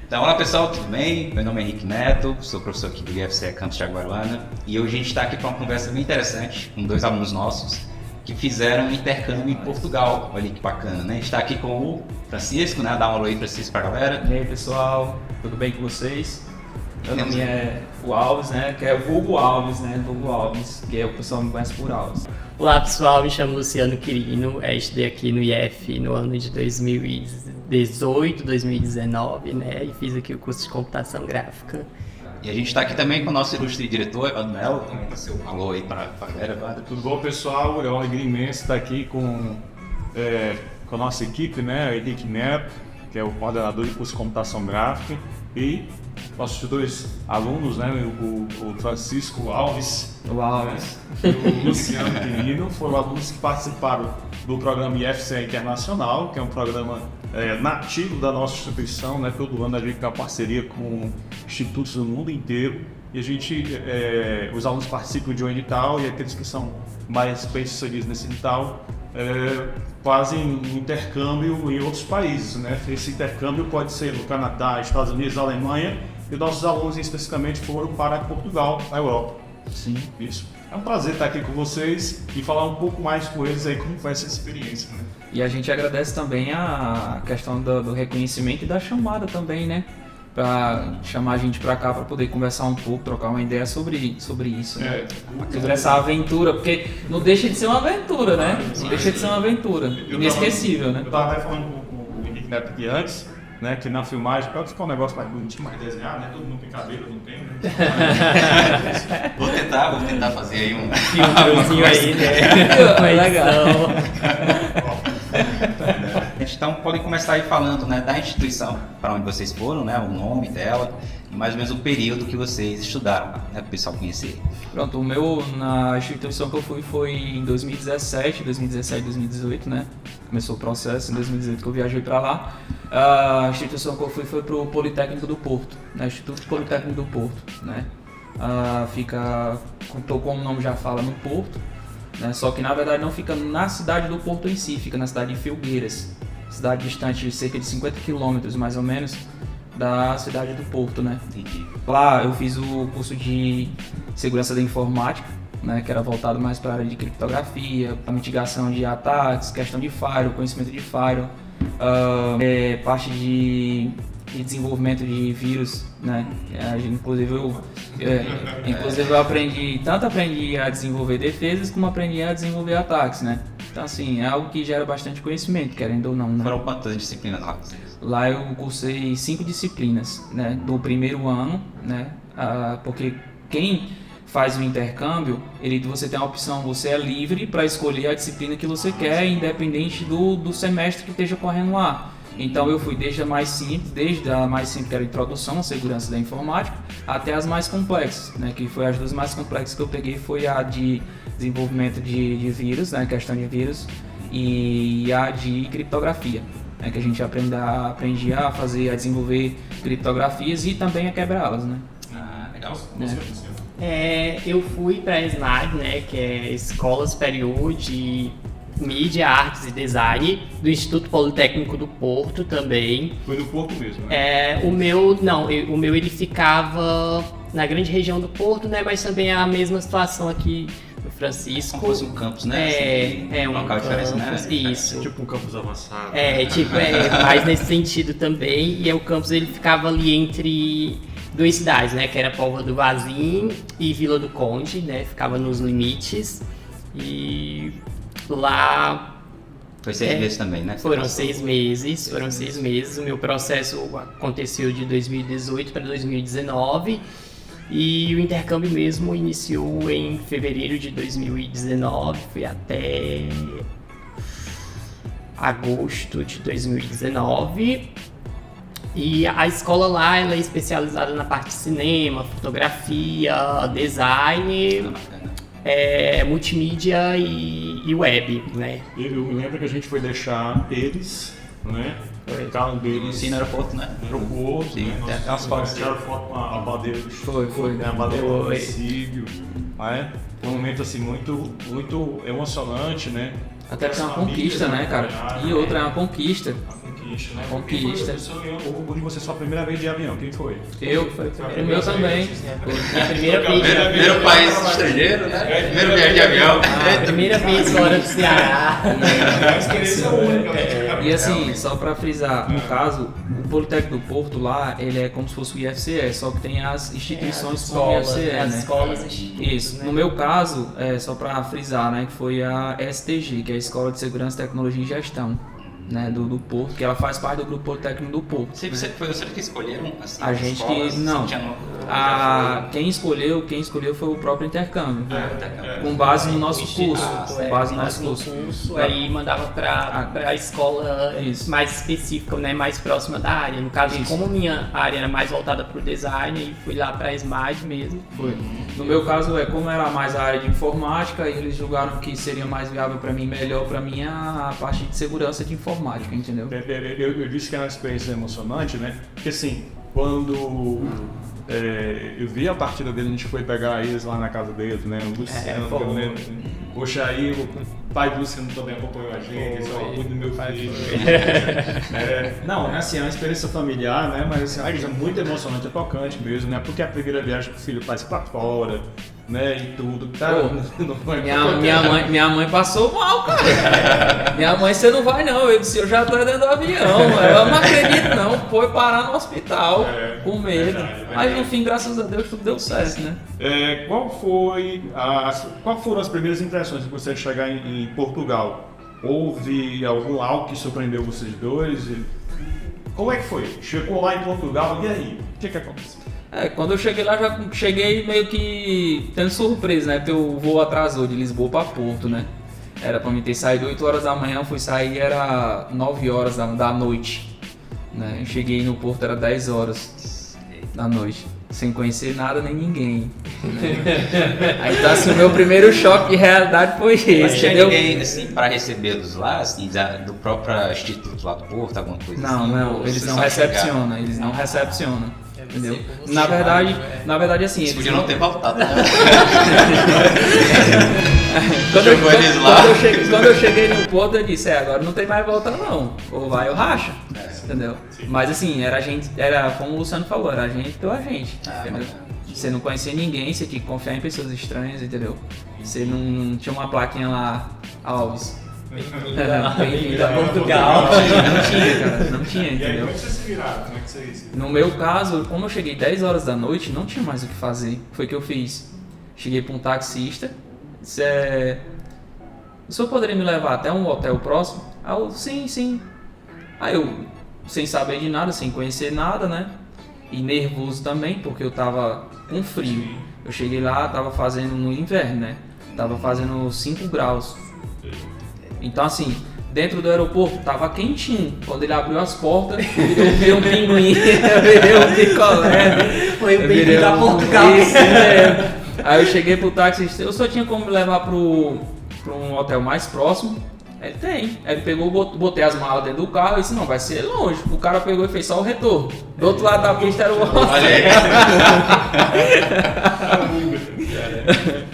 Então, olá pessoal, tudo bem? Meu nome é Henrique Neto, sou professor aqui do IFCE Campus Jaguaruana e hoje a gente está aqui para uma conversa bem interessante com dois alunos nossos que fizeram um intercâmbio em Portugal. Olha que bacana, né? A gente está aqui com o Francisco, né? Dá um alô aí, Francisco, para a galera. E aí pessoal, tudo bem com vocês? Meu nome é o Alves, né? Que é o Vulgo Alves, né? Vulgo Alves, que é o pessoal me conhece por Alves. Olá pessoal, me chamo Luciano Quirino, estudei aqui no IF no ano de 2018, 2019, né? E fiz aqui o curso de computação gráfica. E a gente está aqui também com o nosso ilustre diretor, Evandro Melo. Também dá seu alô aí para a galera, Evandro. Tudo bom, pessoal? É uma alegria imensa estar aqui com a nossa equipe, né? O Henrique Neto, que é o coordenador do curso de computação gráfica, e nossos dois alunos, né? O Francisco Alves, O Alves. E o Luciano Quirino, foram alunos que participaram do programa IFCE Internacional, que é um programa nativo da nossa instituição, né? Todo ano a gente tem uma parceria com institutos do mundo inteiro e a gente, os alunos participam de um edital e aqueles que são mais bem-sucedidos nesse edital fazem um intercâmbio em outros países, né? Esse intercâmbio pode ser no Canadá, Estados Unidos, Alemanha, e nossos alunos especificamente foram para Portugal, na Europa. Sim. Isso. É um prazer estar aqui com vocês e falar um pouco mais com eles aí como foi essa experiência, né? E a gente agradece também a questão do reconhecimento e da chamada também, né? Pra chamar a gente pra cá pra poder conversar um pouco, trocar uma ideia sobre isso, né? Sobre essa aventura, porque não deixa de ser uma aventura, né? Não deixa de ser uma aventura. Inesquecível, né? Eu tava até falando com o Henrique Neto aqui antes, né? Que na filmagem, pode ficar um negócio mais bonitinho, mais desenhado, né? Todo mundo tem cabelo, não tem, né? Vou tentar fazer aí um Filtrozinho aí, né? Legal. Então podem começar aí falando, né, da instituição para onde vocês foram, né, o nome dela e mais ou menos o período que vocês estudaram, né, para o pessoal conhecer. Pronto, na instituição que eu fui foi em 2017, 2018, né? Começou o processo em 2018 que eu viajei para lá. A instituição que eu fui foi pro Politécnico do Porto, né? Instituto Politécnico do Porto, né? Fica, como o nome já fala, no Porto, né? Só que na verdade não fica na cidade do Porto em si, fica na cidade de Felgueiras, cidade distante de cerca de 50 km mais ou menos da cidade do Porto, né? Entendi. Lá eu fiz o curso de segurança da informática, né, que era voltado mais para a área de criptografia, para mitigação de ataques, questão de firewall, conhecimento de firewall, parte de desenvolvimento de vírus, né? Inclusive eu aprendi a desenvolver defesas como aprendi a desenvolver ataques, né? Então assim, é algo que gera bastante conhecimento, querendo ou não, né? Foram quantas disciplinas lá? Lá eu cursei 5 disciplinas, né, do primeiro ano, né, porque quem faz o intercâmbio, você tem a opção, você é livre para escolher a disciplina que você quer, independente do semestre que esteja correndo lá. Então eu fui desde a mais simples que era a introdução à segurança da informática, até as mais complexas, né, que foi as duas mais complexas que eu peguei, foi a de desenvolvimento de vírus, né, questão de vírus, e a de criptografia, né, que a gente aprendia a desenvolver criptografias e também a quebrá-las, né. Legal. Eu fui para a SNAG, né, que é Escola Superior de Mídia, Artes e Design, do Instituto Politécnico do Porto também. Foi do Porto mesmo, né? O meu ele ficava na grande região do Porto, né, mas também é a mesma situação aqui do Francisco. Como fosse um campus, né? Um local diferente, né? Isso. Tipo um campus avançado. Mais nesse sentido também. E o campus ele ficava ali entre duas cidades, né, que era Póvoa do Varzim e Vila do Conde, né, ficava nos limites. E lá foi 6 meses também, né? Foram 6 meses. O meu processo aconteceu de 2018 para 2019 e o intercâmbio mesmo iniciou em fevereiro de 2019, foi até agosto de 2019. E a escola lá ela é especializada na parte de cinema, fotografia, design, multimídia e web, né? Eu me lembro que a gente foi deixar eles, né? O carro deles. Sim, no aeroporto, né? Aeroporto, sim, né? tem as fotos. Tiraram foto com a bandeira do Foi. Né? A bandeira do município. Né? Foi um momento assim muito emocionante, né? Até porque é uma conquista, né, cara? E outra é uma conquista. conquista, né? Conquista. O de você sua primeira vez de avião, quem foi? Eu, o meu também. A primeira vez. Primeiro país estrangeiro, né? Primeiro viagem de avião. A primeira vez fora do Ceará. É uma experiência única, né? E assim, só pra frisar, no caso, o Politécnico do Porto lá, ele é como se fosse o IFCE, só que tem as instituições como o IFCE, as né? escolas, institutos, Isso. né? No meu caso, só pra frisar, né, que foi a STG, que é a Escola de Segurança, Tecnologia e Gestão, né, do Porto, que ela faz parte do Grupo Politécnico do Porto. Foi você que escolheram assim, A as gente escolas? que não. Você tinha Quem escolheu foi o próprio intercâmbio, já com base no nosso Instituto, curso, com base no nosso curso. Aí mandava pra a escola Isso. mais específica, né, mais próxima da área. No caso, Isso. como minha área era mais voltada pro design, aí fui lá pra SMAD mesmo. Foi. No meu caso, como era mais a área de informática, eles julgaram que seria mais viável para mim, melhor para mim a parte de segurança de informática, entendeu? Eu disse que era uma experiência emocionante, né? Porque assim, quando eu vi a partida dele, a gente foi pegar eles lá na casa deles, né? O Luciano, foi. eu lembro. Poxa, aí o pai do Luciano também acompanhou a gente, esse é o orgulho do meu filho. Não, assim, é uma experiência familiar, né? Mas assim, é uma coisa muito emocionante, é tocante mesmo, né? Porque é a primeira viagem que o filho faz pra fora, né? E tudo. Tá? Não foi Minha mãe passou mal, cara. Minha mãe, você não vai não. Eu disse, eu já tô dentro do avião. Ela não acredita não. Foi parar no hospital com medo. verdade. Mas no fim, graças a Deus, tudo deu certo, né? Qual foram as primeiras impressões de você chegar em Portugal? Houve algo que surpreendeu vocês dois? Como é que foi? Chegou lá em Portugal e aí? O que aconteceu? Quando eu cheguei lá, já cheguei meio que tendo surpresa, né? Porque o voo atrasou de Lisboa para Porto, né? Era pra mim ter saído 8 horas da manhã, fui sair, era 9 horas da noite, né? Eu cheguei no Porto, era 10 horas da noite, sem conhecer nada nem ninguém. Aí então assim, o meu primeiro choque de realidade foi esse, Mas tinha entendeu? ninguém assim, para recebê-los lá, assim, do próprio instituto lá do Porto, alguma coisa Não, assim? não, Ou eles vocês não só recepcionam, eles não recepcionam. Entendeu? por você, Na verdade assim, Eles eles podiam não ter voltado. Né? Quando eles lá. quando eu cheguei no Porto, eu disse, agora não tem mais volta não, ou vai ou racha, entendeu? Mas assim, era como o Luciano falou, era a gente pela gente, entendeu? Você não conhecia ninguém, você tinha que confiar em pessoas estranhas, entendeu? Você não tinha uma plaquinha lá, Alves. Bem-vindo a Portugal. Não tinha, cara, não tinha, E aí, entendeu? como é que vocês se viraram? Como é que vocês... No meu caso, como eu cheguei 10 horas da noite, não tinha mais o que fazer. Foi o que eu fiz. Cheguei para um taxista, disse, o senhor poderia me levar até um hotel próximo? Aí eu, sim. Aí eu, sem saber de nada, sem conhecer nada, né? E nervoso também, porque eu tava com frio. Eu cheguei lá, tava fazendo no inverno, né? Tava fazendo 5 graus. Então assim, dentro do aeroporto tava quentinho. Quando ele abriu as portas, eu vi um pinguim, eu virei um picolé. Foi o bem-vindo a Portugal. Isso, Aí eu cheguei pro taxista, eu só tinha como me levar pra um hotel mais próximo. Ele tem. Aí ele pegou, botei as malas dentro do carro e disse, não, vai ser longe. O cara pegou e fez só o retorno. Do outro lado da pista era o hotel.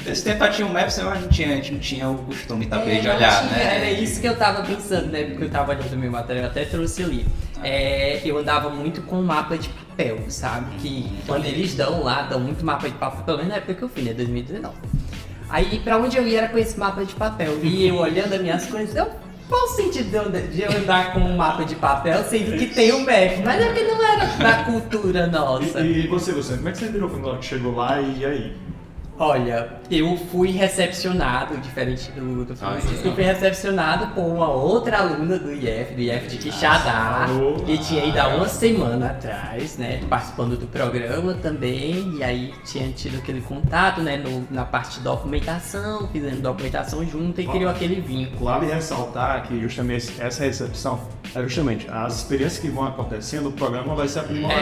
Esse tempo tinha um Maps, mas não tinha o costume também de olhar, né? Era isso que eu tava pensando, né? Porque eu tava olhando meu material, até trouxe ali. Eu andava muito com mapa de papel, sabe? Que quando eles dão muito mapa de papel, pelo menos na época que eu fui, né? 2019. Aí pra onde eu ia era com esse mapa de papel. E eu olhando as minhas coisas, qual o sentido de eu andar com um mapa de papel, sendo que tem um map? Mas é que não era da cultura nossa. E você, Luciano, como é que você virou quando chegou lá e aí? Olha, eu fui recepcionado, diferente do Francisco, eu fui recepcionado por uma outra aluna do IF de Quixadá, que tinha ido há uma semana atrás, né, participando do programa também, e aí tinha tido aquele contato, né, na parte de documentação, fizendo documentação junto e criou aquele vínculo. Vale ressaltar que justamente essa recepção é justamente as experiências que vão acontecendo, o programa vai se aprimorando.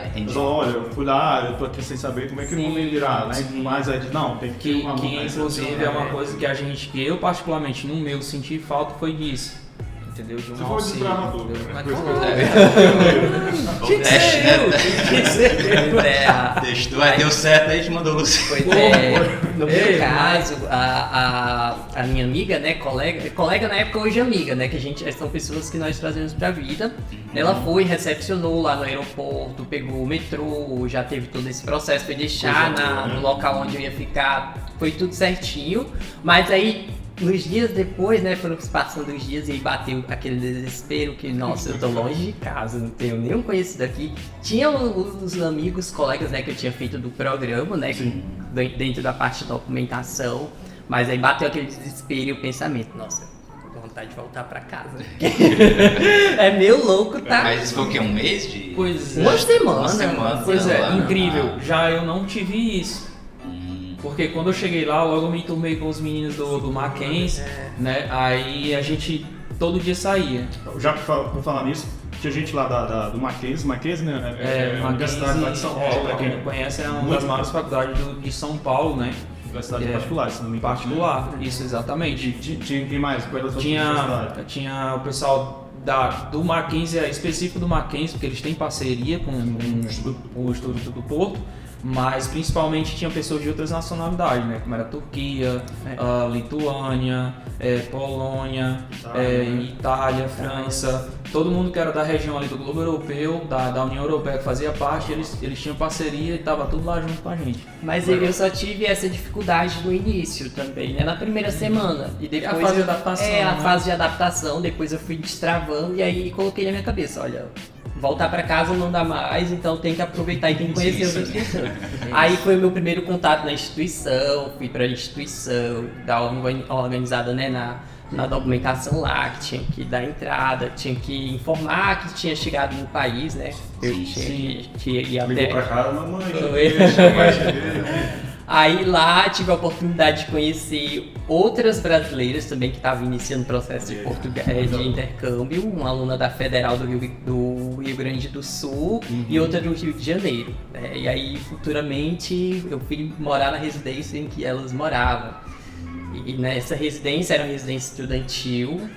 Entendi. Então, olha, eu fui lá, eu tô aqui sem saber como é que eu vou me virar, né? Mas aí, não, tem que ter uma Que inclusive é uma coisa que eu particularmente no meu senti falta foi disso. Entendeu? De um Você foi auxílio. desbravador. Entendeu? Mas Mas, Tinha que teste, ser né? eu, tinha que ser eu. Pois é, Testou, aí deu certo, aí a gente mandou o Lúcio. pois Pô, é. pô. No Ei, meu caso, a minha amiga, né, colega na época, hoje amiga, né, que a gente são pessoas que nós trazemos pra vida. Ela foi, recepcionou lá no aeroporto, pegou o metrô, já teve todo esse processo, foi deixar no local onde eu ia ficar, foi tudo certinho. Mas aí, nos dias depois, né, foram se passando os dias e aí bateu aquele desespero que, nossa, eu tô longe de casa, não tenho nenhum conhecido aqui. Tinha os amigos, colegas, né, que eu tinha feito do programa, né, dentro da parte de documentação, mas aí bateu aquele desespero e o pensamento, nossa, tô com vontade de voltar pra casa. É meio louco, tá? Mas isso foi o quê? Um mês de... Pois é. Uma semana. Uma semana. Pois é, semana. incrível. Já eu não tive isso. Porque quando eu cheguei lá, logo eu me enturmei com os meninos do Mackenzie, né? Aí a gente todo dia saía. Já por falar nisso, tinha gente lá do Mackenzie, né? É a Universidade lá de São Paulo. Pra quem não conhece, é uma Muito das maiores faculdades de São Paulo, né? Universidade particular, se não me engano. Particular, isso, exatamente. Tinha quem mais? Qual era a sua universidade? Tinha o pessoal do Mackenzie, específico do Mackenzie, porque eles têm parceria com o Instituto do Porto, mas principalmente tinha pessoas de outras nacionalidades, né? Como era Turquia, Lituânia, Polônia, Itália, França, todo mundo que era da região ali do globo europeu, da União Europeia que fazia parte, eles tinham parceria e tava tudo lá junto com a gente. Mas eu só tive essa dificuldade no início também, né? Na primeira semana. E depois A fase de adaptação, a né? fase de adaptação, depois eu fui destravando e aí coloquei na minha cabeça, olha, voltar pra casa não dá mais, então tem que aproveitar e tem que conhecer outras pessoas. Aí foi o meu primeiro contato na instituição, fui pra instituição, dar uma organizada, né, na documentação lá, que tinha que dar entrada, tinha que informar que tinha chegado no país, né? Eu tinha que ir até... Ligou pra casa, mamãe. Aí lá tive a oportunidade de conhecer outras brasileiras também que estavam iniciando o processo de intercâmbio, uma aluna da Federal do Rio Grande do Sul e outra do Rio de Janeiro. E aí futuramente eu fui morar na residência em que elas moravam. E nessa residência era uma residência estudantil,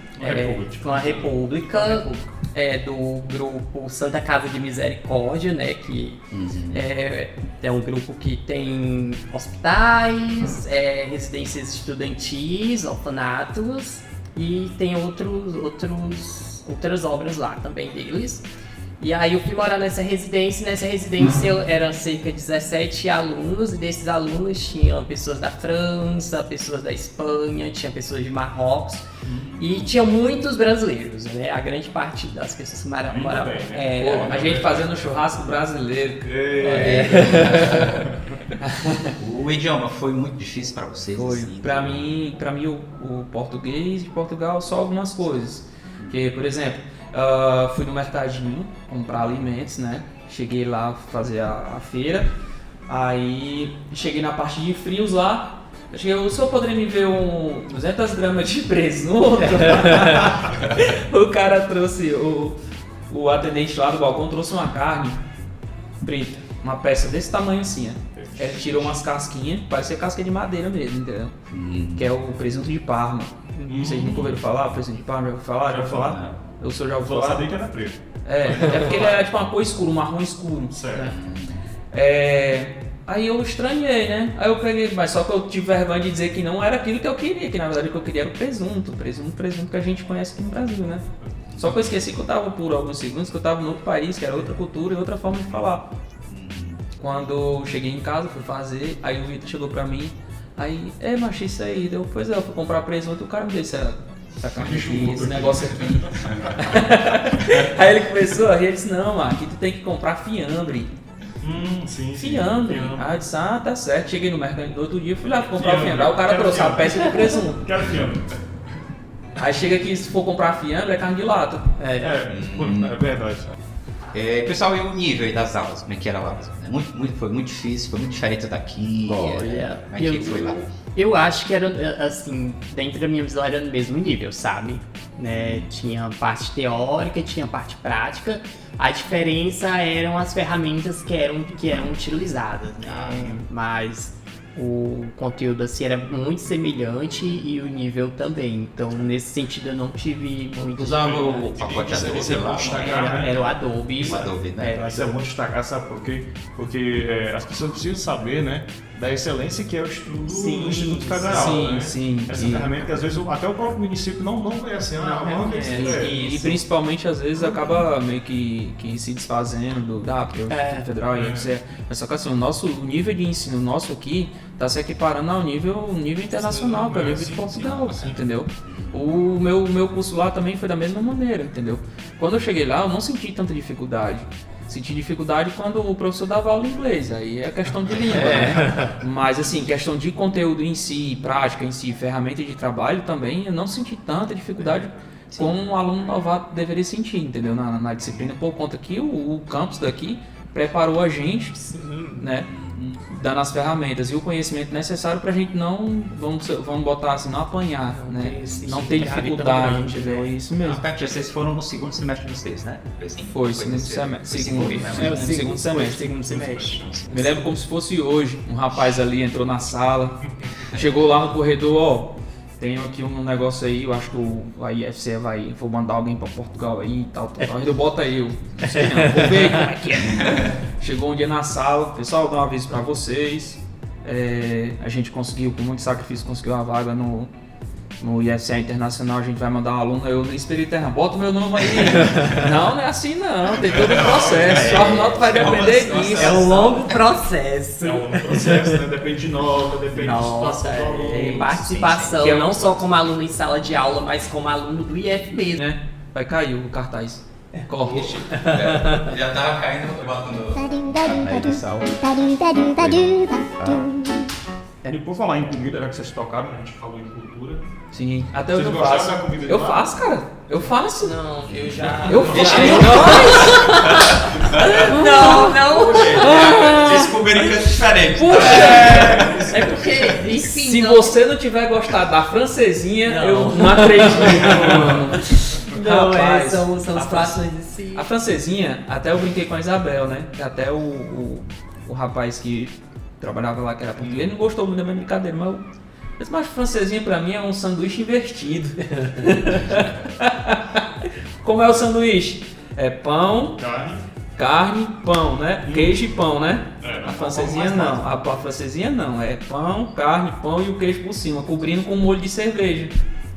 uma república. Do grupo Santa Casa de Misericórdia, né, que é um grupo que tem hospitais, residências estudantis, orfanatos e tem outras obras lá também deles. E aí eu fui morar nessa residência eram cerca de 17 alunos, e desses alunos tinham pessoas da França, pessoas da Espanha, tinha pessoas de Marrocos, e tinha muitos brasileiros, né? A grande parte das pessoas que moravam. A gente fazendo churrasco brasileiro. O idioma foi muito difícil para vocês? Foi. Assim? Pra mim o português de Portugal só algumas coisas. Que, por exemplo, fui no mercadinho comprar alimentos, né? Cheguei lá fazer a feira. Aí cheguei na parte de frios lá. Eu cheguei, o senhor poderia me ver 200 gramas de presunto? O cara trouxe, o atendente lá do balcão trouxe uma carne preta, uma peça desse tamanho assim, ó. Ele tirou umas casquinhas, parecia casca de madeira mesmo, entendeu? Que é o presunto de Parma. Vocês nunca ouviram falar? Presunto de Parma, já ouviu falar? Já ouviu falar? O senhor já ouviu Eu falar? sabia que era preto. É porque ele é tipo uma cor escura, um marrom escuro. Certo. Aí eu estranhei, né? Aí eu peguei, mas só que eu tive vergonha de dizer que não era aquilo que eu queria, que na verdade o que eu queria era o presunto que a gente conhece aqui no Brasil, né? Só que eu esqueci que eu tava por alguns segundos, que eu tava em outro país, que era outra cultura e outra forma de falar. Quando eu cheguei em casa, fui fazer, aí o Vitor chegou pra mim, aí, macho, isso aí, eu fui comprar presunto, o cara me disse, essa carne aqui, esse negócio aqui. Aí ele começou a rir, ele disse, não, aqui tu tem que comprar fiambre. Sim. Fiambre. Aí eu disse, tá certo. Cheguei no mercado no outro dia, fui lá comprar o fiambre. Aí o cara trouxe a peça de presunto. Quero fiambre. Aí chega aqui, se for comprar fiambre, é carne de lata. É verdade. Pessoal, e o nível aí das aulas? Como é que era lá? Foi muito difícil, foi muito diferente daqui. Olha, Como é que foi lá? Eu acho que era, assim, dentro da minha visão era no mesmo nível, sabe? Né? Tinha parte teórica, tinha parte prática. A diferença eram as ferramentas que eram utilizadas, né? Mas o conteúdo assim era muito semelhante e o nível também. Então, nesse sentido, eu não tive muito. Usava o pacote Adobe Você lá. pode destacar, Era o Adobe. O Adobe, né? Era o Isso é bom destacar, sabe por quê? Porque as pessoas precisam saber, né, da excelência que é o estudo Sim, do Instituto Federal. sim, né? sim. Essa E- ferramenta que às vezes até o próprio município não conhece. E principalmente às vezes acaba meio que se desfazendo porque o Instituto Federal e etc. Mas só que assim, o nível de ensino nosso aqui está se equiparando ao nível internacional, para o nível de Portugal, entendeu? O meu curso lá também foi da mesma maneira, entendeu? Quando eu cheguei lá, eu não senti tanta dificuldade. Senti dificuldade quando o professor dava aula em inglês, aí é questão de língua, né? Mas assim, questão de conteúdo em si, prática em si, ferramenta de trabalho também, eu não senti tanta dificuldade como um aluno novato deveria sentir, entendeu? Na disciplina, por conta que o campus daqui preparou a gente, né? Dando as ferramentas e o conhecimento necessário pra gente não, vamos botar assim, não apanhar, né? Não ter dificuldade, entendeu? É isso mesmo. Kátia, vocês foram no segundo semestre de vocês, né? Assim? Foi, segundo semestre. Segundo semestre. semestre. Me lembro como se fosse hoje. Um rapaz ali entrou na sala, chegou lá no corredor, ó. Tenho aqui um negócio aí, eu acho que a IFCE vou mandar alguém pra Portugal aí e tal. Eu boto aí, não sei não, vou ver como é que é. Chegou um dia na sala, pessoal, dá um aviso pra vocês. A gente conseguiu, com muito sacrifício, conseguiu a vaga no IFCE Internacional, a gente vai mandar um aluno, eu no Espírito Terra, bota o meu nome aí. Não é assim não, tem todo um processo, sua nota vai depender disso. É um longo processo. É um processo, né? Depende de nota, depende da Nossa, situação do aluno. participação, Que é não só como aluno em sala de aula, mas como aluno do IF mesmo. Né? Vai cair o cartaz. Corre. Já tava caindo, eu boto no... Aí de sal. E por falar em comida, já que vocês tocaram, a gente falou em cultura. Sim, até Vocês hoje eu gostaram faço. da comida de Eu lá? faço, cara. Eu faço. Não, eu já. Eu faço. Não. Vocês comerem coisas diferentes. É porque, enfim. Se não- você não tiver gostado da francesinha, Não. eu não acredito, mano. Não, Rapaz, são a os Fran- pratos em si. A francesinha, até eu brinquei com a Isabel, né? Que até o rapaz que trabalhava lá, que era português, não gostou muito da minha brincadeira, mas francesinha pra mim é um sanduíche invertido. Como é o sanduíche? É pão, carne, pão, né? Queijo e pão, né? A francesinha não. A francesinha não. É pão, carne, pão e o queijo por cima, cobrindo com molho de cerveja.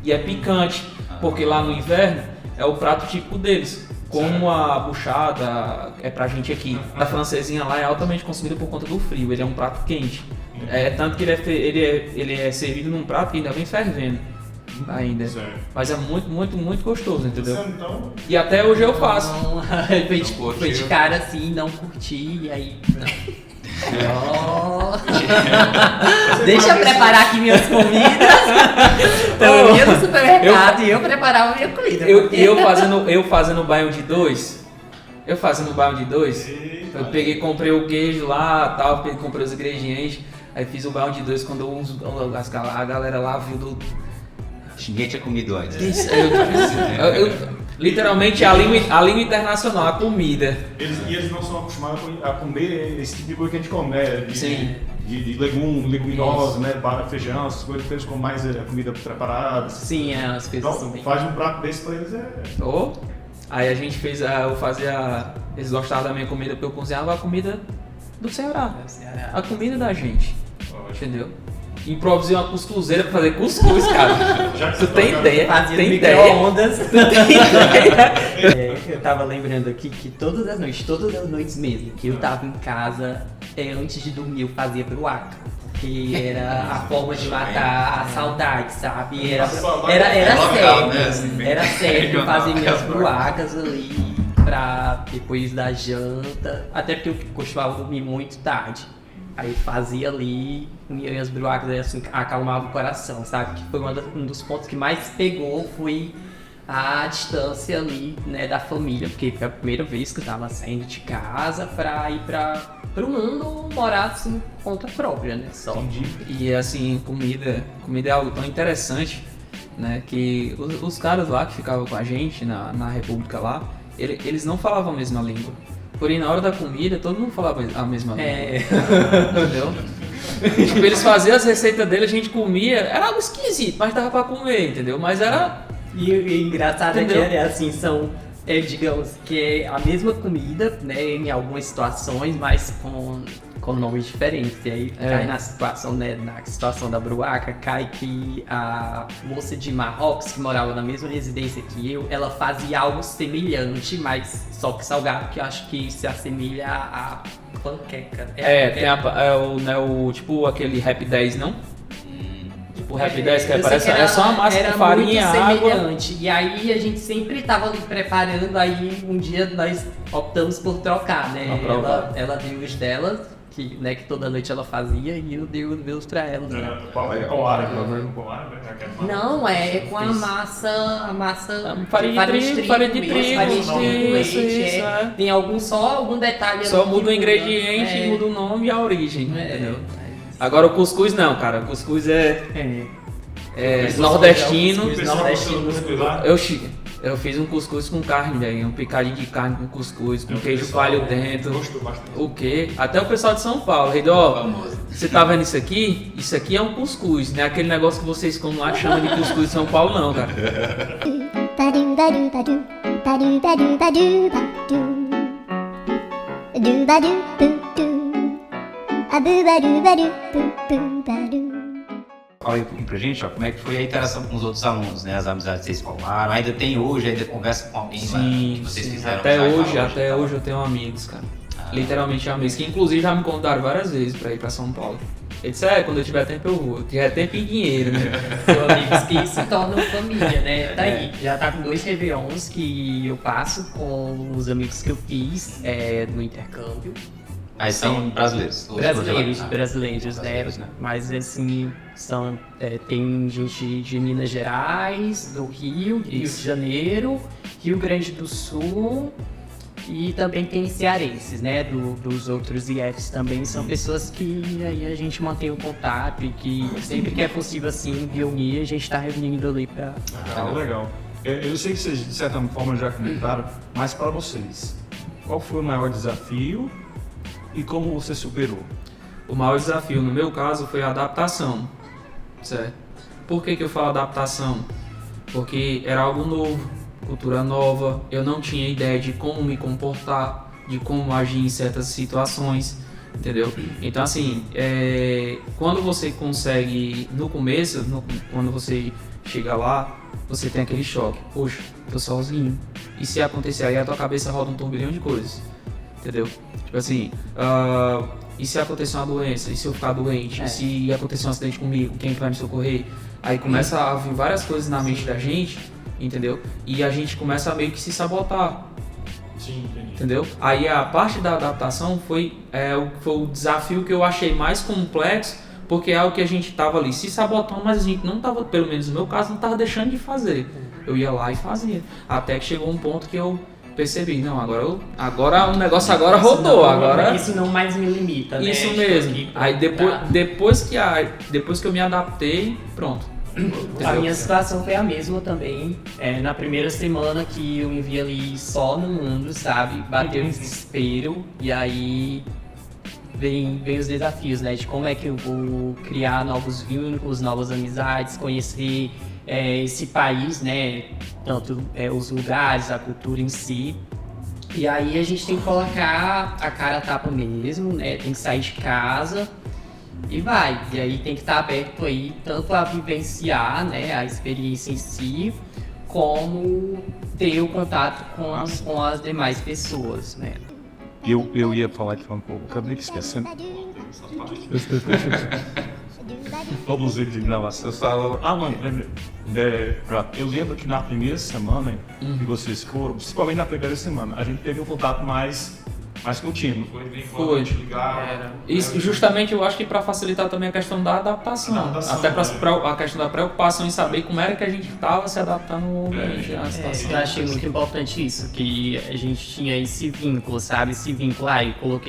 E é picante, porque lá no inverno é o prato típico deles. Como a buchada é pra gente aqui. A francesinha lá é altamente consumida por conta do frio. Ele é um prato quente. Tanto que ele é servido num prato que ainda vem fervendo. Ainda. Certo. Mas é muito, muito, muito gostoso, entendeu? Então, E até hoje eu faço. Não, foi de cara assim, não curti, e aí. Não. Deixa eu preparar aqui minhas comidas. Então eu ia no supermercado e eu preparava minha comida. Eu fazendo banho de dois. Eu peguei, comprei o queijo lá, tal, comprei os ingredientes. Aí fiz o banho de dois quando a galera lá viu do. Ninguém tinha comido antes. Literalmente a língua internacional, a comida. eles não são acostumados a comer esse tipo de coisa que a gente come, né? Sim. De leguminosa, né? Feijão, essas coisas que eles comem mais a comida preparada. Sim, as coisas são Então, bem. faz um prato desse pra eles Aí a gente fez, eu fazia. Eles gostavam da minha comida porque eu cozinhava a comida do Ceará. A comida da gente. Entendeu? Improvisei uma cuscuzeira pra fazer cuscuz, cara. Já que Tu tem ideia? Fazia Tem no ideia? micro-ondas. Tu tem ideia? Eu tava lembrando aqui que todas as noites mesmo, que eu tava em casa, antes de dormir eu fazia bruaca. Que era a forma de matar a saudade, sabe? Era local, sério. né, assim, Era sério, eu regional, fazia minhas aquela bruacas ali pra depois da janta. Até porque eu costumava dormir muito tarde. Aí fazia ali, minhas bruacas assim, acalmava o coração, sabe? Que foi um dos pontos que mais pegou, foi a distância ali, né, da família, porque foi a primeira vez que eu tava saindo de casa pra ir pro mundo morar assim, por conta própria, né, só. E assim, comida é algo tão interessante, né? Que os caras lá que ficavam com a gente na República lá, eles não falavam a mesma língua. Porém, na hora da comida, todo mundo falava a mesma língua. Entendeu? Tipo, eles faziam as receitas dele, a gente comia, era algo esquisito, mas dava pra comer, entendeu? Mas era... E o engraçado é que Entendeu? assim, são, digamos, que é a mesma comida, né, em algumas situações, mas com nomes diferentes. E aí cai na situação, né, na situação da bruaca, cai que a moça de Marrocos, que morava na mesma residência que eu, ela fazia algo semelhante, mas só que salgado, que eu acho que se assemelha a panqueca. Tipo aquele Rap 10, não? Tipo o Rap 10 que eu sei parece, que é só uma massa era com farinha e muito água. semelhante. E aí a gente sempre tava ali preparando, aí um dia nós optamos por trocar, né? Ela deu os dela, que toda noite ela fazia, e eu dei os meus pra ela. Né? Qual árabe? Não, é com a massa Farinha de trigo, farinha de mesmo, trigo, leite, isso, é. Tem só algum detalhe. Só ali muda o que ingrediente, muda o nome e a origem, É. entendeu? Agora o cuscuz não, cara. O cuscuz é nordestino. Eu fiz um cuscuz com carne, aí, um picadinho de carne com cuscuz, com queijo coalho dentro. O quê? Até o pessoal de São Paulo, ó, você tá vendo isso aqui? Isso aqui é um cuscuz, não é aquele negócio que vocês como lá chamam de cuscuz de São Paulo não, cara. Fala aí um pouquinho pra gente, ó, como é que foi a interação com os outros alunos, né? As amizades que vocês formaram, ainda tem hoje, ainda conversa com alguém lá que vocês fizeram Até amizade hoje eu tenho amigos, cara. Literalmente amigos, que inclusive já me convidaram várias vezes pra ir pra São Paulo. Ele disse, quando eu tiver tempo eu vou. Se tiver tempo e dinheiro, né? São amigos que se tornam família, né? Tá aí, já tá com 2 réveillons que eu passo com os amigos que eu fiz no intercâmbio. Aí são brasileiros. Brasileiros, né? Mas assim, tem gente de Minas Gerais, do Rio de Janeiro, Rio Grande do Sul e também tem cearenses, né? Dos outros IFs também. São pessoas que aí a gente mantém o contato e que sempre que é possível assim reunir, a gente tá reunindo ali pra... Legal. Eu sei que vocês de certa forma já comentaram, mas para vocês, qual foi o maior desafio? E como você superou? O maior desafio, no meu caso, foi a adaptação, certo? Por que eu falo adaptação? Porque era algo novo, cultura nova, eu não tinha ideia de como me comportar, de como agir em certas situações, entendeu? Então assim, quando você consegue, no começo, quando você chega lá, você tem aquele choque, poxa, tô sozinho, e se acontecer aí a tua cabeça roda um turbilhão de coisas, entendeu? Tipo assim, e se acontecer uma doença, e se eu ficar doente, e se acontecer um acidente comigo, quem vai me socorrer? Aí começa a vir várias coisas na mente da gente, entendeu? E a gente começa a meio que se sabotar. Sim, entendi. Entendeu? Aí a parte da adaptação foi o desafio que eu achei mais complexo, porque é o que a gente tava ali se sabotando, mas a gente não tava, pelo menos no meu caso, não tava deixando de fazer. Eu ia lá e fazia. Até que chegou um ponto que eu percebi, não, agora o negócio agora rodou, agora... Isso não mais me limita, né? Isso mesmo. Aí depois que eu me adaptei, pronto. A minha situação foi a mesma também. Na primeira semana que eu me vi ali só no mundo, sabe? Bateu um desespero e aí vem os desafios, né? De como é que eu vou criar novos vínculos, novas amizades, conhecer esse país, né? Tanto os lugares, a cultura em si. E aí a gente tem que colocar a cara a tapa mesmo, né? Tem que sair de casa e vai. E aí tem que estar aberto aí tanto a vivenciar, né, a experiência em si, como ter o contato com as demais pessoas, né? Eu ia falar de um pouco, acabei esquecendo. Todos eles de gravação. Eu lembro que na primeira semana que vocês foram, principalmente na primeira semana, a gente teve um contato mais contínuo. Foi. Isso, justamente eu acho que para facilitar também a questão da adaptação. Até a questão da preocupação em saber como era que a gente estava se adaptando à situação. Eu achei muito importante isso, que a gente tinha esse vínculo, sabe? Esse vínculo, eu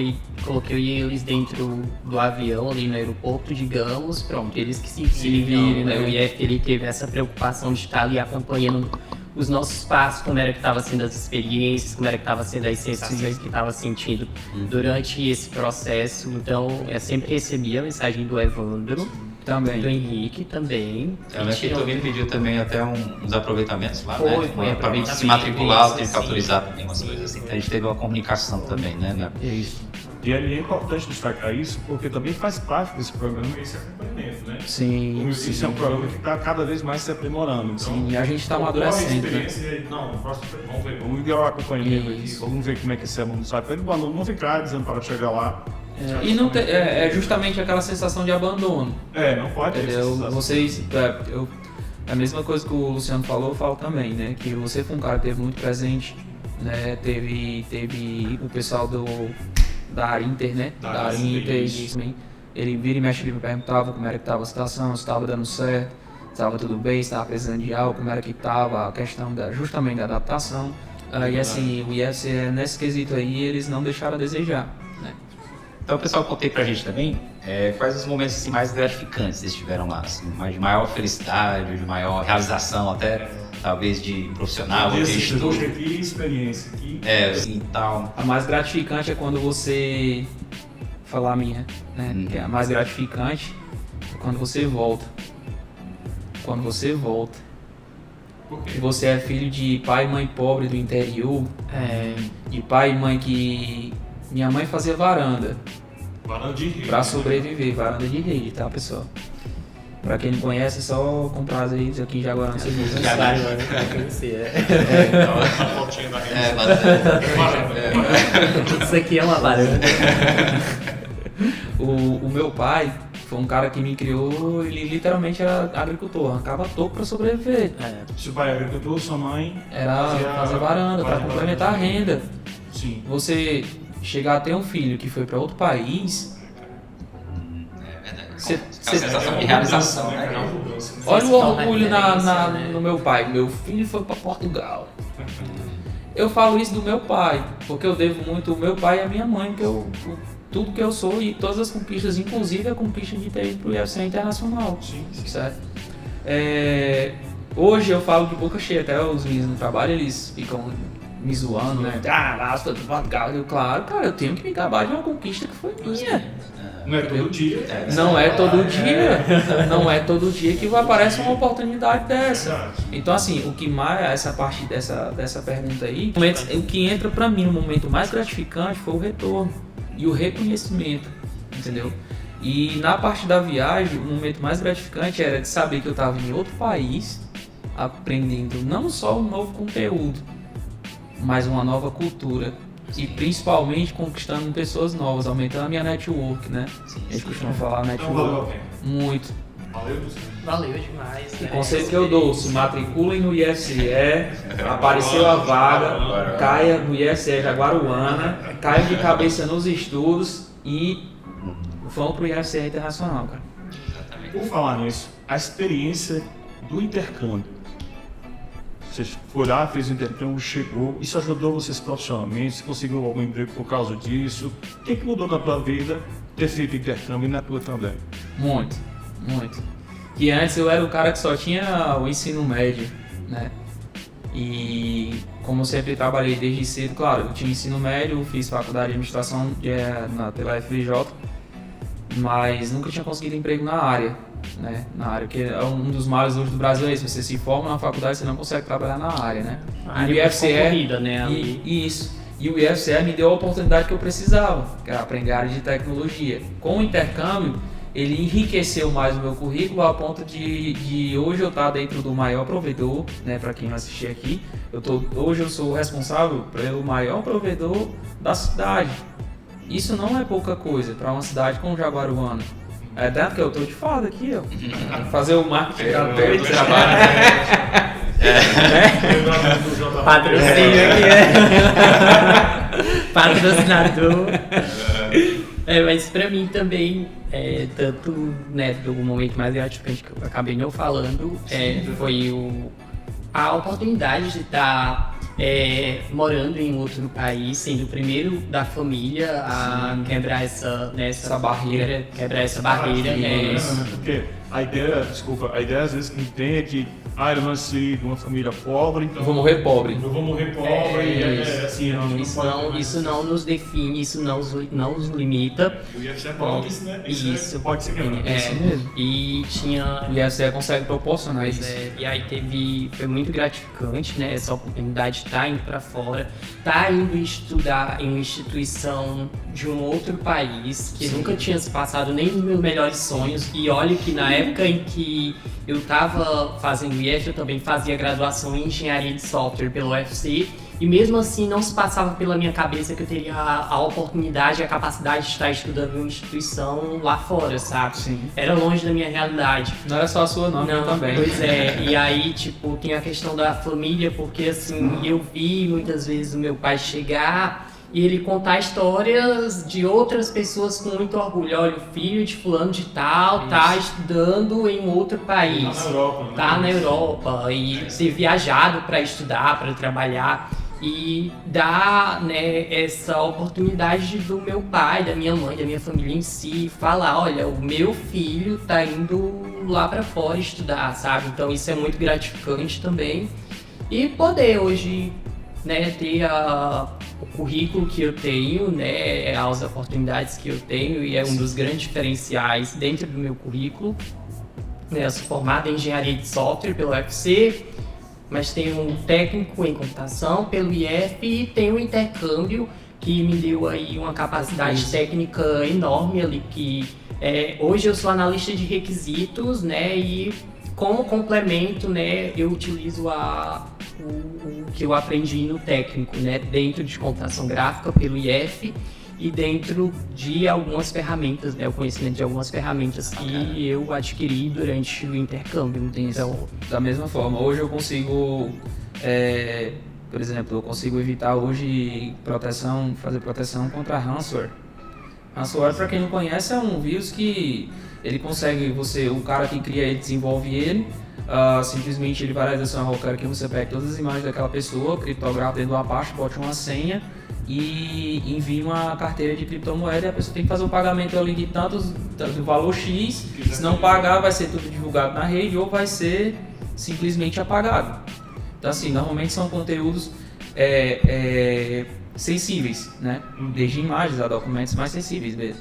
coloquei eles dentro do avião ali no aeroporto, digamos, pronto, eles que se virem, né? O IF ele teve essa preocupação de estar ali acompanhando os nossos passos, como era que estava sendo as experiências, como era que estava sendo as sensações que estava sentindo durante esse processo. Então, eu sempre recebia a mensagem do Evandro, Também. do Henrique também. Eu lembro que também pediu também até uns aproveitamentos lá, Foi né? Para aproveitamento, se matricular, tem que assim. autorizar também umas coisas assim. Então a gente teve uma comunicação também, né? Isso. E aí é importante destacar isso, porque também faz parte desse programa esse acompanhamento, né? Sim, Isso é um programa que está cada vez mais se aprimorando. Então, sim. E a gente tá qual é a amadurecendo, né? experiência? Não, no próximo, vamos ver o acompanhamento aqui, Isso. vamos ver como é que esse aluno sai. Para ele não ficar dizendo para chegar lá. E não é justamente aquela sensação de abandono. Não pode ter Entendeu? essa Vocês, a mesma coisa que o Luciano falou, eu falo também, né? Que você foi um cara que teve muito presente, né? Teve o pessoal da Inter, né? Da Inter, isso também. Ele vira e mexe, ele me perguntava como era que estava a situação, se estava dando certo, se estava tudo bem, se estava precisando de algo, como era que estava a questão justamente da adaptação. E assim, o IFCE, nesse quesito aí, eles não deixaram a desejar, né? Então o pessoal contei pra gente também quais os momentos assim, mais gratificantes vocês tiveram lá, assim, de maior felicidade, de maior realização até, talvez de profissional, de estudo. aqui, experiência aqui. Assim, tal. A mais gratificante é quando você... Falar a minha, né? Que é a mais gratificante é quando você volta. Quando você volta. E você é filho de pai e mãe pobre do interior. De pai e mãe que... Minha mãe fazia varanda. Varanda de rede. Pra sobreviver, varanda de rede, tá, pessoal? Pra quem não conhece, é só comprar as redes aqui em Jaguarão, vocês vão Já vai, conhecer. mano, pra conhecer. A fotinha da rede. Isso aqui é uma varanda. O meu pai foi um cara que me criou, ele literalmente era agricultor, arrancava toco pra sobreviver. Seu pai é agricultor, sua mãe. Era fazer varanda, pra complementar a renda. Sim. Você chegar a ter um filho que foi pra outro país, É verdade. Cê- A sensação de realização, né? olha o torna orgulho referência, né? no meu pai. Meu filho foi pra Portugal. Eu falo isso do meu pai, porque eu devo muito ao meu pai e à minha mãe, tudo que eu sou e todas as conquistas, inclusive a conquista de ter ido pro IFCE Internacional. Sim. Certo? Hoje eu falo de boca cheia, até os meninos no trabalho eles ficam me zoando, né? Lá, estou de Portugal. Eu, claro, cara, eu tenho que me gabar de uma conquista que foi minha. Não é todo dia. Não é todo dia, não é todo dia que aparece uma oportunidade dessa. Então assim, o que mais, essa parte dessa pergunta aí, o que entra pra mim no momento mais gratificante foi o retorno e o reconhecimento, entendeu? E na parte da viagem, o momento mais gratificante era de saber que eu estava em outro país, aprendendo não só um novo conteúdo, mas uma nova cultura. E principalmente conquistando pessoas novas, aumentando a minha network, né? A gente costuma falar Então valeu a network pena. muito. Valeu, Luciano. Valeu demais. O né? conselho que eu dou, se matriculem no IFCE, apareceu a vaga, caia no IFCE Jaguaruana, caia de cabeça nos estudos e vão pro IFCE Internacional, cara. Por falar nisso, a experiência do intercâmbio. Você foi lá, fez o intercâmbio, chegou, isso ajudou vocês profissionalmente, você conseguiu algum emprego por causa disso? O que mudou na tua vida ter feito intercâmbio e na tua também? Muito, muito. Que antes eu era o cara que só tinha o ensino médio, né? E como eu sempre trabalhei desde cedo, claro, eu tinha ensino médio, fiz faculdade de administração pela FVJ, mas nunca tinha conseguido emprego na área, né? Na área, que é um dos males hoje do Brasil é isso, você se forma na faculdade, você não consegue trabalhar na área, né? A área muito concorrida, né, ali. Isso. E o IFCE me deu a oportunidade que eu precisava, que era aprender a área de tecnologia. Com o intercâmbio, ele enriqueceu mais o meu currículo a ponto de hoje eu estar dentro do maior provedor, né, para quem assistir aqui. Hoje eu sou responsável pelo maior provedor da cidade. Isso não é pouca coisa para uma cidade como Jaguaruana. É tanto que eu tô de fada aqui, ó. Fazer o marketing de trabalho. Patrocínio aqui, patrocinador. Mas pra mim também, tanto né, do momento mais gratificante que eu acabei não falando, foi a oportunidade de estar morando em outro país, sendo o primeiro da família a quebrar essa barreira. Quebrar essa barreira. Porque a ideia às vezes que tem é que eu nasci de uma família pobre, então Eu vou morrer pobre. eu vou morrer pobre, assim, não Isso não nos define, isso não nos limita. O IFCE prova isso, né? Isso. Pode ser quebrado. Isso mesmo. E tinha. O IFCE consegue proporcionar isso. E aí foi muito gratificante, né? Essa oportunidade de estar indo para fora, estar indo estudar em uma instituição de um outro país que nunca tinha se passado nem nos meus melhores sonhos. E olha que na época em que eu estava fazendo IF, eu também fazia graduação em engenharia de software pelo UFC. E mesmo assim não se passava pela minha cabeça que eu teria a oportunidade e a capacidade de estar estudando em uma instituição lá fora, sabe? Sim. Era longe da minha realidade. Não era só a sua, não, Não, também. pois é, e aí, tipo, tem a questão da família, porque assim, eu vi muitas vezes o meu pai chegar e ele contar histórias de outras pessoas com muito orgulho. Olha, o filho de fulano de tal tá estudando em outro país. Tá na Europa, né? Tá na Europa e ter viajado para estudar, para trabalhar. E dar, né, essa oportunidade do meu pai, da minha mãe, da minha família em si, falar, olha, o meu filho tá indo lá para fora estudar, sabe? Então isso é muito gratificante também. E poder hoje, né, ter o currículo que eu tenho, né, as oportunidades que eu tenho, e é um dos grandes diferenciais dentro do meu currículo. Né, eu sou formado em engenharia de software pelo UFC, mas tenho um técnico em computação pelo IF e tenho um intercâmbio que me deu aí uma capacidade técnica enorme ali, que hoje eu sou analista de requisitos, né, e como complemento, né, eu utilizo o que eu aprendi no técnico, né, dentro de computação gráfica pelo IF e dentro de algumas ferramentas, né, o conhecimento de algumas ferramentas que eu adquiri durante o intercâmbio. Então, Da mesma forma, hoje eu consigo, por exemplo, eu consigo evitar hoje fazer proteção contra ransomware. Ransomware, para quem não conhece, é um vírus que ele consegue, o cara que cria ele, desenvolve ele, simplesmente ele vai realizar uma quero que você pegue todas as imagens daquela pessoa, criptografa dentro do Apache, bote uma senha e envie uma carteira de criptomoeda, e a pessoa tem que fazer um pagamento ali de tanto do valor X, se não pagar vai ser tudo divulgado na rede ou vai ser simplesmente apagado. Então assim, normalmente são conteúdos sensíveis, né? Desde imagens a documentos mais sensíveis mesmo.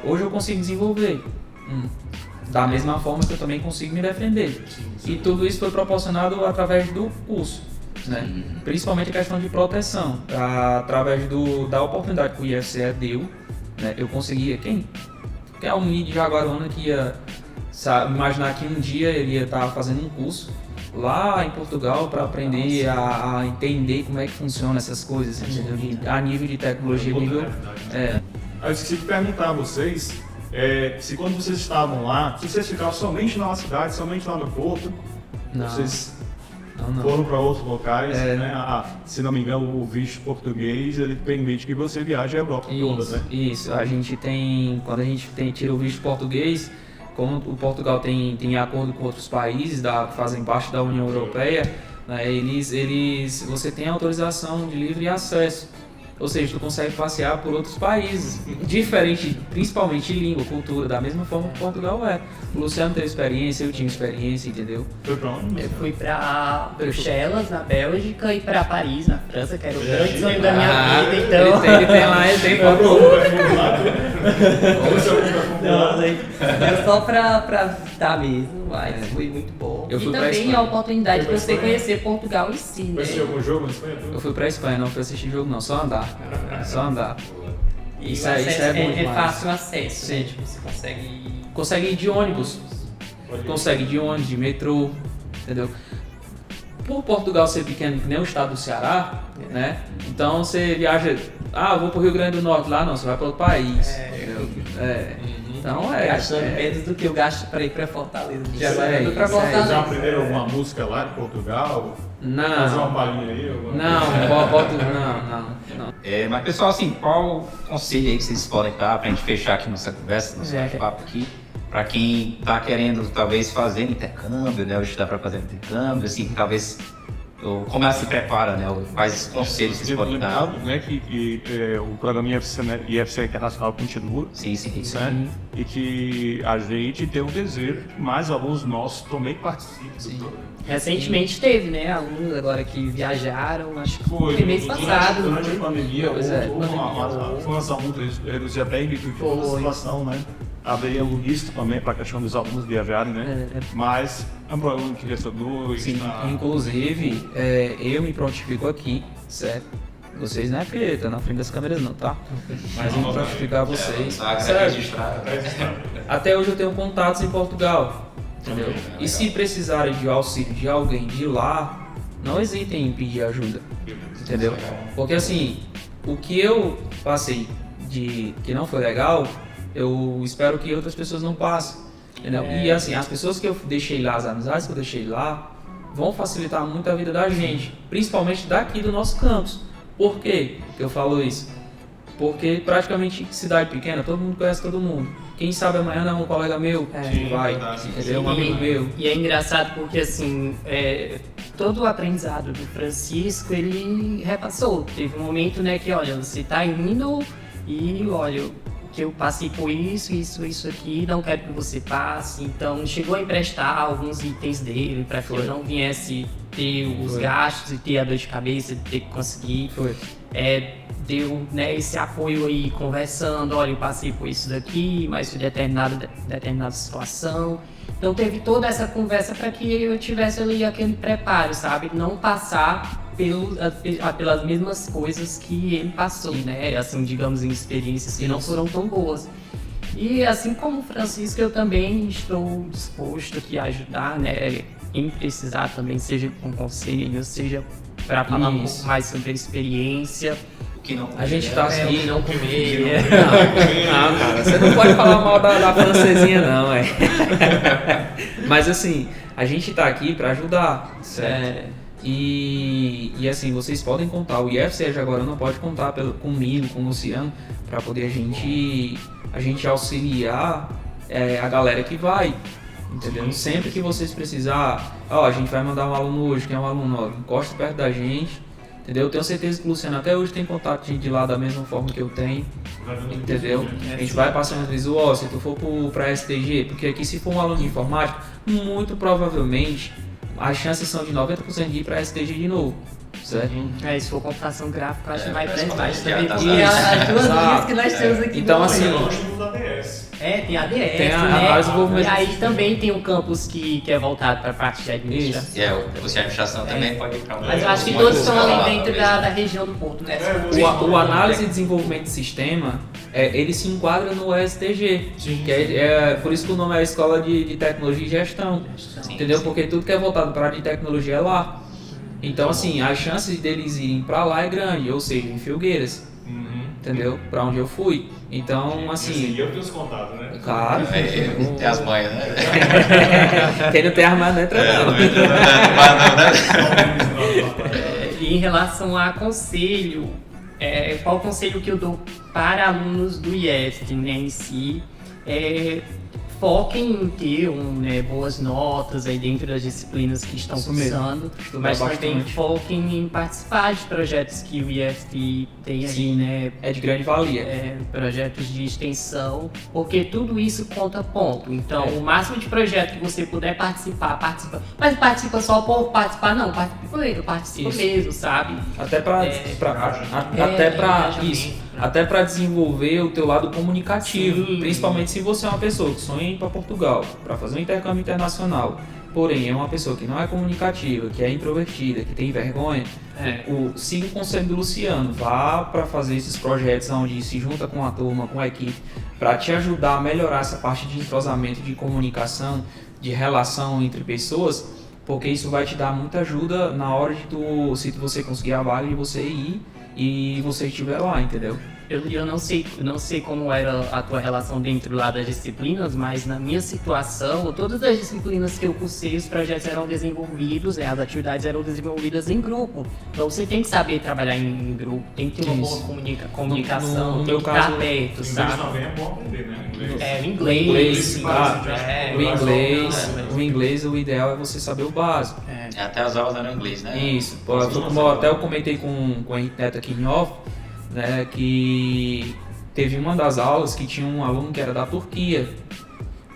Hoje eu consigo desenvolver da mesma forma que eu também consigo me defender. E tudo isso foi proporcionado através do curso, né? Principalmente a questão de proteção, através da oportunidade que o IFCE deu, né? Eu conseguia, quem é um menino de Jaguaruana que ia imaginar que um dia ele ia estar fazendo um curso lá em Portugal para aprender a entender como é que funciona essas coisas, entendeu? A nível de tecnologia, Eu esqueci de perguntar a vocês se quando vocês estavam lá, se vocês ficavam somente na cidade, somente lá no Porto, Não. vocês Não. foram para outros locais, né? Se não me engano, o visto português ele permite que você viaje a Europa toda, né? Isso, a gente tem, quando a gente tira o visto português, como o Portugal tem acordo com outros países que fazem parte da União Europeia, né, você tem autorização de livre acesso. Ou seja, tu consegue passear por outros países, diferente, principalmente em língua, cultura, da mesma forma que Portugal é. O Luciano teve experiência, eu tinha experiência, entendeu? Foi para onde? eu fui para Bruxelas, na Bélgica, e para Paris, na França, que era o grande sonho da minha vida, então... Ele tem lá, ele tem foto. Não, é só pra visitar mesmo, mas foi muito bom. Eu fui E pra também Espanha. a oportunidade de Foi pra você Espanha? conhecer Portugal em si, né? Vai assistir algum jogo na Espanha? Eu fui pra Espanha, não fui assistir jogo não, só andar. Só andar. E Isso o é acesso bom demais. fácil acesso, Sim. né? Tipo, você consegue... Consegue ir de ônibus, consegue ir de ônibus, de metrô, entendeu? Por Portugal ser pequeno, que nem o estado do Ceará, né? Então você viaja, eu vou pro Rio Grande do Norte, lá não, você vai para outro país. Entendeu? Então Gastando menos do que eu gasto pra ir pra Fortaleza. De agora eu tô pra isso aí. Vocês já Fortaleza. aprenderam alguma música lá de Portugal? Fazer uma Não, palhinha aí? alguma coisa? não. Mas pessoal, assim, qual conselho aí que vocês podem dar pra gente fechar aqui nossa conversa, nosso bate-papo aqui, pra quem tá querendo talvez fazer intercâmbio, né? Hoje dá pra fazer intercâmbio, assim, talvez como ela se prepara, né? Quais conselhos vocês podem dar? Lembrado, né, que o programa IFCE Internacional continua, Sim. né, e que a gente tem o desejo que mais alunos nossos também participem do programa. Recentemente teve, né, alunos agora que viajaram, acho que Foi mês passado. durante a pandemia, Pois é, foi uma ação muito reduzida até em virtude da situação, né? Haveria um visto também para a questão dos alunos viajarem, né? Mas é um programa que retornou e Sim, está... inclusive, eu me prontifico aqui, certo? Vocês não é porque tá na frente das câmeras não, tá? Mas eu vou prontificar vocês. Sério, até hoje eu tenho contatos em Portugal, entendeu? E se precisarem de auxílio de alguém de lá, não hesitem em pedir ajuda, entendeu? Porque assim, o que eu passei de que não foi legal, eu espero que outras pessoas não passem, entendeu? E assim, as pessoas que eu deixei lá, as amizades que eu deixei lá, vão facilitar muito a vida da gente, principalmente daqui do nosso campus. Por quê que eu falo isso? Porque praticamente cidade pequena, todo mundo conhece todo mundo. Quem sabe amanhã não é um colega meu que vai, entendeu? Um amigo meu. E é engraçado porque, assim, todo o aprendizado do Francisco, ele repassou. Teve um momento, né, que, olha, você tá indo e, olha, que eu passei por isso aqui, não quero que você passe. Então, chegou a emprestar alguns itens dele para que eu não viesse ter os gastos e ter a dor de cabeça de ter que conseguir. Deu, né, esse apoio aí, conversando, olha, eu passei por isso daqui, mas foi determinada situação. Então teve toda essa conversa para que eu tivesse ali aquele preparo, sabe? Não passar pelas mesmas coisas que ele passou, né? Assim, digamos, em experiências que não foram tão boas. E assim como o Francisco, eu também estou disposto aqui a ajudar, né? Quem precisar também, seja com conselho, seja para falar um pouco mais sobre a experiência. A gente tá assim, não comer. Não, cara, você não pode falar mal da francesinha não, Mas assim, a gente tá aqui pra ajudar, certo? E assim, vocês podem contar, o IFCE de Jaguarão pode contar comigo, com o Luciano, pra poder a gente auxiliar a galera que vai, entendeu? Sempre que vocês precisar, a gente vai mandar um aluno hoje, que é um aluno, encosta perto da gente. Entendeu? Eu tenho certeza que o Luciano até hoje tem contato de lá da mesma forma que eu tenho, entendeu? A gente vai passando às vezes, se tu for pra STG, porque aqui se for um aluno de informática, muito provavelmente as chances são de 90% de ir pra STG de novo, certo? Se for computação gráfica, acho que vai bem mais também. E as duas linhas que nós temos aqui. Então assim, tem a ADS, tem né? desenvolvimento. E aí também tem um campus que é voltado para a parte de administração. O curso de administração também pode ir para um. Mas eu acho que todos estão ali dentro da região do Porto, né? O análise e desenvolvimento de sistema, ele se enquadra no STG, que é por isso que o nome é a Escola de Tecnologia e Gestão, entendeu? Porque tudo que é voltado para a área de tecnologia é lá. Então assim, as chances deles irem para lá é grande, ou seja, em Filgueiras. Entendeu? Pra onde eu fui. Então, assim. E eu tenho os contatos, né? Claro. Tem as manhas, né? Quem não tem arma não entra, não. E em relação a conselho, qual o conselho que eu dou para alunos do IEF, né, em si? Foquem em ter boas notas aí dentro das disciplinas que estão cursando, mas também foquem em participar de projetos que o IF tem aí, né? É de grande valia. Projetos de extensão, porque tudo isso conta ponto. Então, o máximo de projeto que você puder participar, participa. Mas participa só por participar, não. Participa mesmo, sabe? Até para desenvolver o teu lado comunicativo, principalmente se você é uma pessoa que sonha em ir para Portugal para fazer um intercâmbio internacional, porém é uma pessoa que não é comunicativa, que é introvertida, que tem vergonha, siga o conselho do Luciano, vá para fazer esses projetos onde se junta com a turma, com a equipe, para te ajudar a melhorar essa parte de entrosamento, de comunicação, de relação entre pessoas, porque isso vai te dar muita ajuda na hora de se você conseguir a vaga de você ir e você estiver lá, entendeu? Eu não sei como era a tua relação dentro lá das disciplinas, mas na minha situação, todas as disciplinas que eu cursei, os projetos eram desenvolvidos, as atividades eram desenvolvidas em grupo. Então você tem que saber trabalhar em grupo, tem que ter uma boa comunicação, no tem meu que caso, estar aberto, sabe? Também é bom aprender, né? O inglês, o inglês, o ideal é você saber o básico. né? Até as aulas eram em inglês, né? Isso, como até eu comentei com o Henrique Neto aqui em off, né, que teve uma das aulas que tinha um aluno que era da Turquia.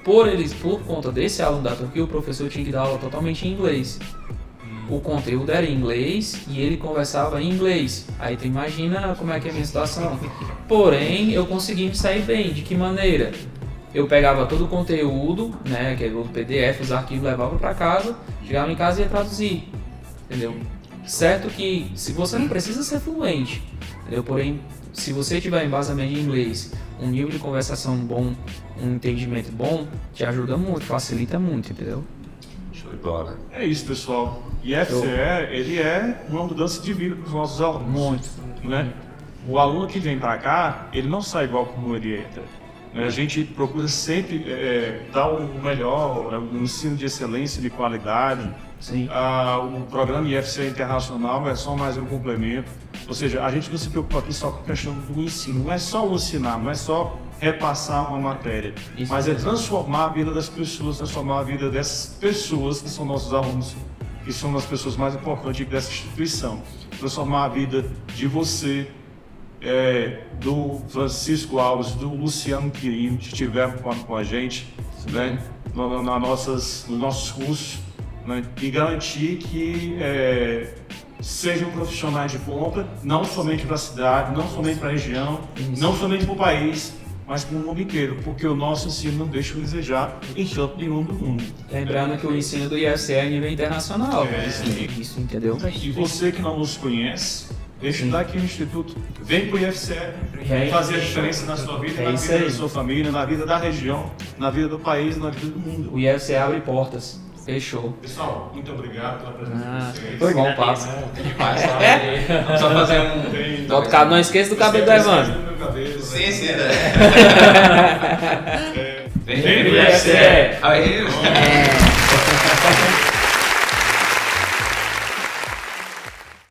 Por conta desse aluno da Turquia, o professor tinha que dar aula totalmente em inglês. O conteúdo era em inglês e ele conversava em inglês. Aí tu imagina como é que é a minha situação. Porém, eu consegui me sair bem. De que maneira? Eu pegava todo o conteúdo, né, que é o PDF, os arquivos, levava para casa, chegava em casa e ia traduzir. Entendeu? Certo que se você não precisa ser fluente, entendeu? Porém, se você tiver embasamento em inglês, um nível de conversação bom, um entendimento bom, te ajuda muito, facilita muito, entendeu? Show de bola. É isso, pessoal. E FCE, ele é uma mudança de vida para os nossos alunos. Muito. Né? O aluno que vem para cá, ele não sai igual como ele entra. A gente procura sempre dar o melhor, um ensino de excelência, de qualidade. Sim. O programa IFCE Internacional é só mais um complemento. Ou seja, a gente não se preocupa aqui só com a questão do ensino. Não é só o ensinar, não é só repassar uma matéria. Isso mas é mesmo. transformar a vida das pessoas, transformar a vida dessas pessoas que são nossos alunos, que são as pessoas mais importantes dessa instituição. Transformar a vida de você, do Francisco Alves, do Luciano Quirino, que estiveram com a gente, né, nos nossos cursos, né, e garantir que sejam profissionais de ponta, não somente para a cidade, não somente para a região, não somente para o país, mas para o mundo inteiro, porque o nosso ensino não deixa o desejar em canto nenhum do mundo. Lembrando que o ensino do IFCE é a nível internacional. Isso, entendeu? E você que não nos conhece, deixa eu dar aqui no Instituto, vem para o IFCE, vem fazer a diferença na sua vida, na isso vida aí. da sua família, na vida da região, na vida do país, na vida do mundo. O IFCE abre portas. Fechou. Pessoal, muito obrigado pela presença de vocês. Foi bom papo. Demais, Vamos só fazer um. Não esqueça do cabelo do Evandro. Sim, sim, né? Vem pro IFCE. Aí.